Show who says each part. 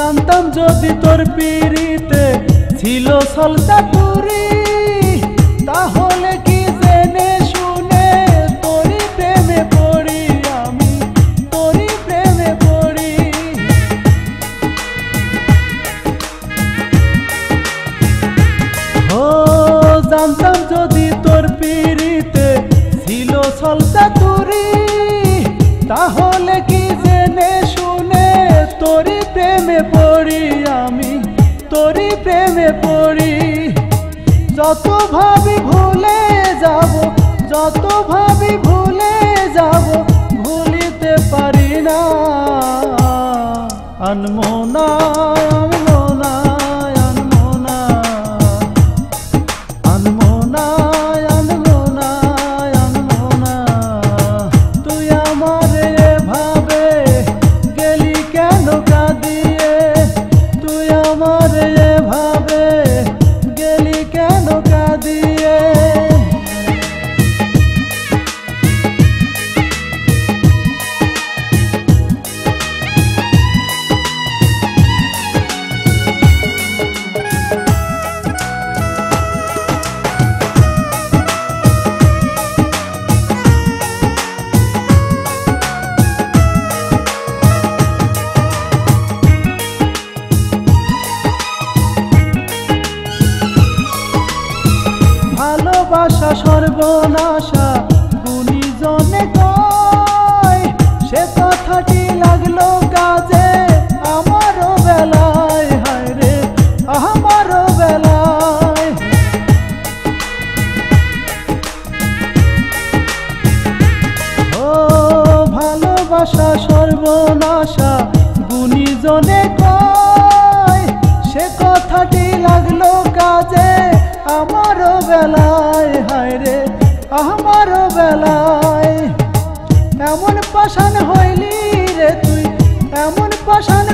Speaker 1: জানতাম যদি তোর পিড়িতে ছিল সলতা তুরি, তাহলে কি জেনে শুনে তোরই প্রেমে পড়ি, আমি তোরই প্রেমে পড়ি। ও জানতাম যদি তোর পিড়িতে ছিল সলতা তুরি, তাহলে কি জেনে শুনে তোরই প্রেমে পড়ি, আমি তোরই প্রেমে পড়ি। যত ভাবি ভুলে যাব, যত ভাবি ভুলে যাব, ভুলিতে পারি না। আনমনা আনমনা আনমনা আনমনা আনমনা আনমনা, তুই আমারে এভাবে গেলি কেন কাঁদিয়ে, তুই আমারে এভাবে গেলি কেন কাঁদিয়ে। ভালোবাসা সর্বনাশা গুণীজনে কয়, সে কথাটি লাগলো কাজে আমারও বেলায়, হায় রে আমারও বেলায়। ও ভালোবাসা সর্বনাশা গুণীজনে কয়, সে কথাটি লাগলো কাজে আমারও বেলায়, হায় রে আমারও বেলায়। এমন পাষাণ হইলি রে তুই, এমন পাষাণ